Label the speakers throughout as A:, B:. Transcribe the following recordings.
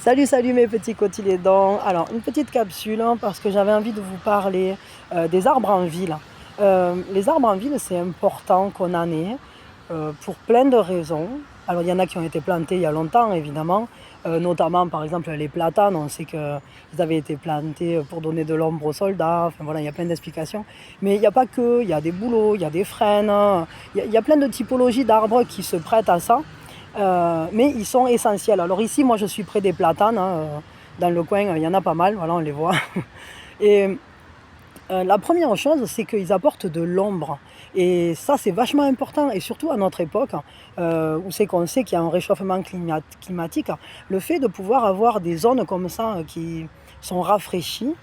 A: Salut, salut mes petits cotylédons. Alors, une petite capsule parce que j'avais envie de vous parler des arbres en ville. Les arbres en ville, c'est important qu'on en ait pour plein de raisons. Alors, il y en a qui ont été plantés il y a longtemps, évidemment, notamment par exemple les platanes. On sait qu'ils avaient été plantés pour donner de l'ombre aux soldats. Enfin voilà, il y a plein d'explications. Mais il n'y a pas que, il y a des bouleaux, il y a des frênes, il y a plein de typologies d'arbres qui se prêtent à ça. Mais ils sont essentiels. Alors ici, moi, je suis près des platanes. Dans le coin, il y en a pas mal. Voilà, on les voit. Et la première chose, c'est qu'ils apportent de l'ombre. Et ça, c'est vachement important. Et surtout à notre époque, où c'est qu'on sait qu'il y a un réchauffement climatique, le fait de pouvoir avoir des zones comme ça qui sont rafraîchies,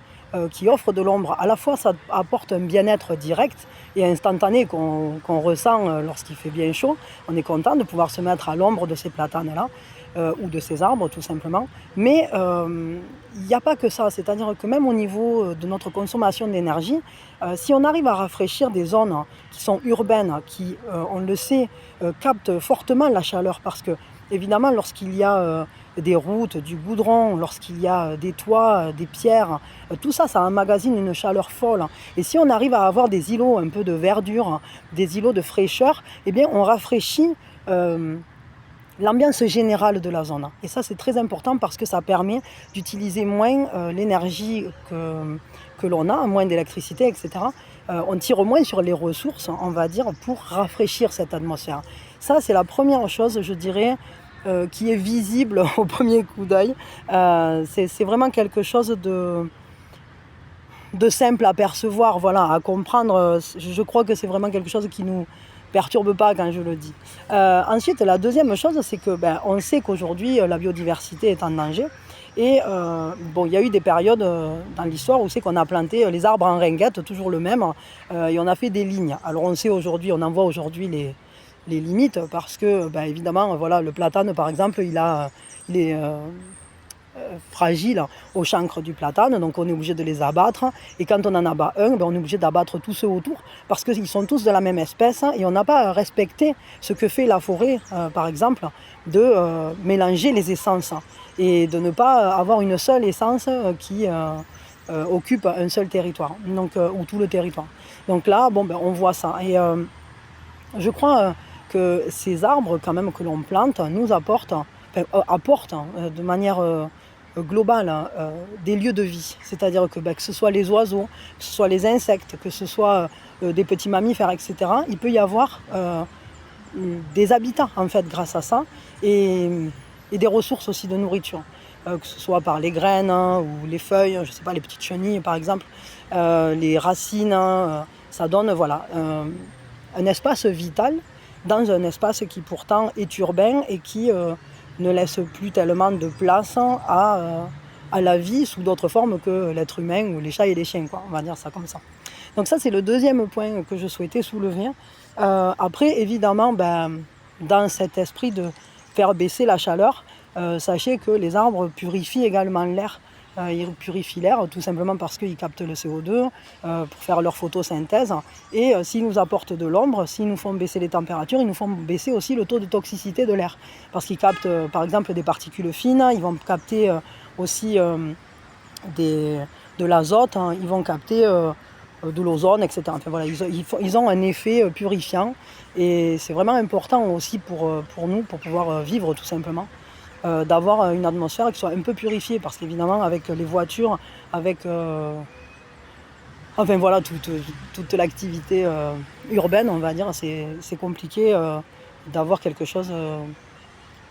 A: qui offrent de l'ombre, à la fois ça apporte un bien-être direct et instantané qu'on ressent lorsqu'il fait bien chaud. On est content de pouvoir se mettre à l'ombre de ces platanes-là. Ou de ces arbres tout simplement. Mais il n'y a pas que ça, c'est-à-dire que même au niveau de notre consommation d'énergie, si on arrive à rafraîchir des zones qui sont urbaines, qui, on le sait, captent fortement la chaleur, parce que évidemment lorsqu'il y a des routes, du goudron, lorsqu'il y a des toits, des pierres, tout ça, ça emmagasine une chaleur folle. Et si on arrive à avoir des îlots un peu de verdure, des îlots de fraîcheur, eh bien on rafraîchit l'ambiance générale de la zone. Et ça, c'est très important parce que ça permet d'utiliser moins l'énergie que l'on a, moins d'électricité, etc. On tire moins sur les ressources, on va dire, pour rafraîchir cette atmosphère. Ça, c'est la première chose, je dirais, qui est visible au premier coup d'œil. C'est vraiment quelque chose de simple à percevoir, voilà, à comprendre. Je crois que c'est vraiment quelque chose qui nous perturbe pas quand je le dis. Ensuite, la deuxième chose, c'est que on sait qu'aujourd'hui la biodiversité est en danger. Et bon, il y a eu des périodes dans l'histoire où c'est qu'on a planté les arbres en ringuette, toujours le même, et on a fait des lignes. Alors on sait aujourd'hui, on en voit aujourd'hui les limites, parce que évidemment, voilà, le platane par exemple, il est fragiles au chancre du platane, donc on est obligé de les abattre. Et quand on en abat un, on est obligé d'abattre tous ceux autour, parce qu'ils sont tous de la même espèce, et on n'a pas respecté ce que fait la forêt, par exemple, de mélanger les essences, et de ne pas avoir une seule essence qui occupe un seul territoire, donc, ou tout le territoire. Donc là, on voit ça. Et je crois que ces arbres, quand même, que l'on plante, nous apportent de manière globale des lieux de vie. C'est-à-dire que ce soit les oiseaux, que ce soit les insectes, que ce soit des petits mammifères, etc. Il peut y avoir des habitats, en fait, grâce à ça, et des ressources aussi de nourriture. Que ce soit par les graines ou les feuilles, je ne sais pas, les petites chenilles, par exemple, les racines, ça donne, voilà, un espace vital dans un espace qui pourtant est urbain et qui ne laisse plus tellement de place à la vie sous d'autres formes que l'être humain ou les chats et les chiens, quoi, on va dire ça comme ça. Donc ça, c'est le deuxième point que je souhaitais soulever. Après, évidemment, dans cet esprit de faire baisser la chaleur, sachez que les arbres purifient également l'air. Ils purifient l'air tout simplement parce qu'ils captent le CO2 pour faire leur photosynthèse. Et s'ils nous apportent de l'ombre, s'ils nous font baisser les températures, ils nous font baisser aussi le taux de toxicité de l'air. Parce qu'ils captent par exemple des particules fines, ils vont capter aussi de l'azote, ils vont capter de l'ozone, etc. Enfin, voilà, ils ont un effet purifiant. Et c'est vraiment important aussi pour nous, pour pouvoir vivre tout simplement. D'avoir une atmosphère qui soit un peu purifiée, parce qu'évidemment avec les voitures, avec enfin voilà, toute l'activité urbaine, on va dire, c'est compliqué d'avoir quelque chose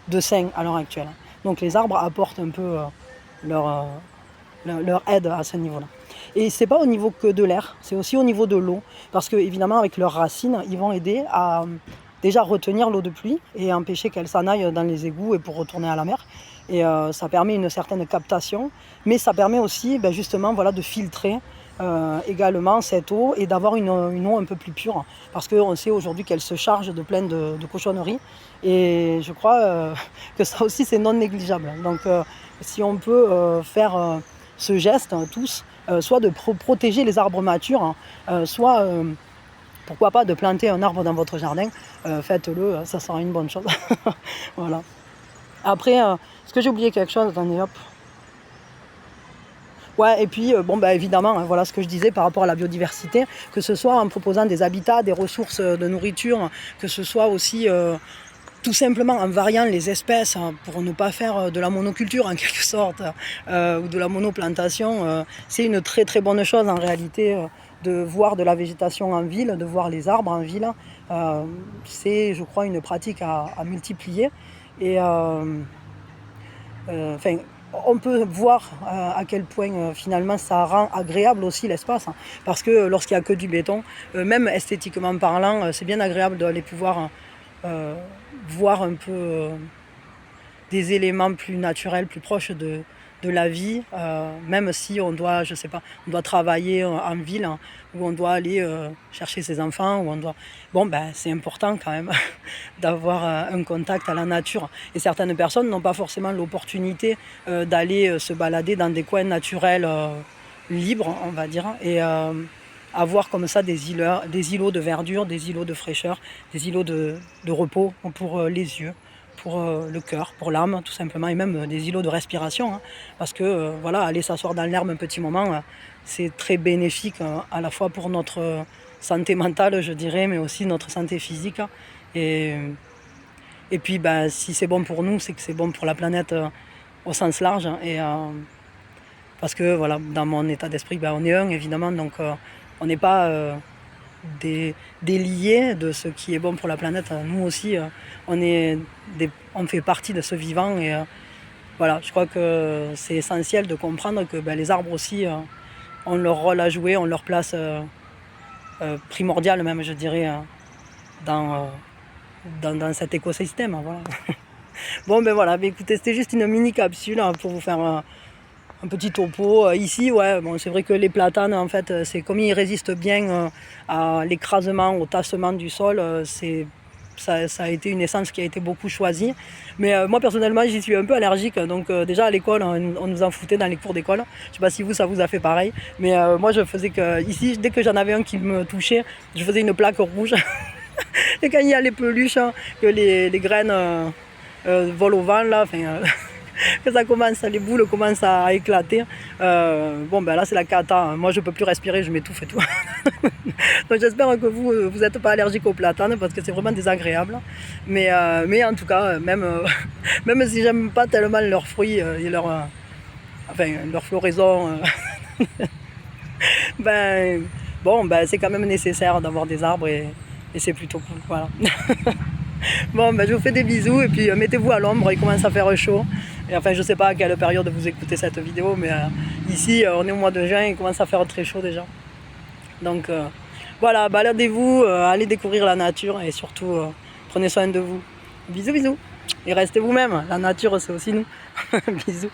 A: de sain à l'heure actuelle. Donc les arbres apportent un peu leur aide à ce niveau-là. Et c'est pas au niveau que de l'air, c'est aussi au niveau de l'eau, parce que évidemment avec leurs racines, ils vont aider à déjà retenir l'eau de pluie et empêcher qu'elle s'en aille dans les égouts et pour retourner à la mer. Et ça permet une certaine captation, mais ça permet aussi justement de filtrer également cette eau et d'avoir une eau un peu plus pure, parce qu'on sait aujourd'hui qu'elle se charge de plein de cochonneries, et je crois que ça aussi c'est non négligeable. Donc si on peut faire ce geste tous, soit de protéger les arbres matures, soit pourquoi pas de planter un arbre dans votre jardin, faites-le, ça sera une bonne chose. Voilà. Après, Est-ce que j'ai oublié quelque chose? Attendez, hop. Ouais, et puis bon, bah, évidemment, voilà ce que je disais par rapport à la biodiversité, que ce soit en proposant des habitats, des ressources de nourriture, que ce soit aussi tout simplement en variant les espèces pour ne pas faire de la monoculture en quelque sorte, ou de la monoplantation. C'est une très très bonne chose en réalité de voir de la végétation en ville, de voir les arbres en ville. C'est, je crois, une pratique à multiplier. Et enfin, on peut voir à quel point finalement ça rend agréable aussi l'espace, parce que lorsqu'il n'y a que du béton, même esthétiquement parlant, c'est bien agréable d'aller pouvoir voir un peu des éléments plus naturels, plus proches de la vie, même si on doit, je sais pas, on doit travailler en ville, hein, où on doit aller chercher ses enfants, où on doit... Bon, ben, c'est important quand même d'avoir un contact à la nature. Et certaines personnes n'ont pas forcément l'opportunité d'aller se balader dans des coins naturels libres, on va dire, et avoir comme ça des îlots de verdure, des îlots de fraîcheur, des îlots de repos pour les yeux, pour le cœur, pour l'âme tout simplement, et même des îlots de respiration, hein, parce que voilà, aller s'asseoir dans l'herbe un petit moment, c'est très bénéfique à la fois pour notre santé mentale, je dirais, mais aussi notre santé physique. Et puis ben, si c'est bon pour nous, c'est que c'est bon pour la planète au sens large. Et parce que voilà, dans mon état d'esprit, ben, on est un évidemment, donc on n'est pas déliés de ce qui est bon pour la planète. Nous aussi, on fait partie de ce vivant. Et voilà, je crois que c'est essentiel de comprendre que ben, les arbres aussi ont leur rôle à jouer, ont leur place primordiale même, je dirais, dans cet écosystème. Voilà. Bon, ben voilà, ben, écoutez, c'était juste une mini capsule pour vous faire un petit topo. Ici, ouais, bon, c'est vrai que les platanes, en fait, c'est comme ils résistent bien à l'écrasement, au tassement du sol, ça a été une essence qui a été beaucoup choisie. Mais moi, personnellement, j'y suis un peu allergique. Donc déjà, à l'école, on nous en foutait dans les cours d'école. Je sais pas si vous, ça vous a fait pareil. Mais moi, je faisais que... Ici, dès que j'en avais un qui me touchait, je faisais une plaque rouge. Et quand il y a les peluches, que les graines volent au vent, là, que ça commence, les boules commencent à éclater. Bon, ben là, c'est la cata. Moi, je peux plus respirer, je m'étouffe et tout. Donc, j'espère que vous n'êtes pas allergique aux platanes parce que c'est vraiment désagréable. Mais en tout cas, même si j'aime pas tellement leurs fruits et leur floraison, ben, bon, ben, c'est quand même nécessaire d'avoir des arbres et c'est plutôt cool. Voilà. Bon, ben, je vous fais des bisous et puis mettez-vous à l'ombre, il commence à faire chaud. Et enfin, je sais pas à quelle période vous écoutez cette vidéo, mais ici, on est au mois de juin, il commence à faire très chaud déjà. Donc voilà, baladez-vous, allez découvrir la nature et surtout, prenez soin de vous. Bisous, bisous. Et restez vous-même, la nature, c'est aussi nous. Bisous.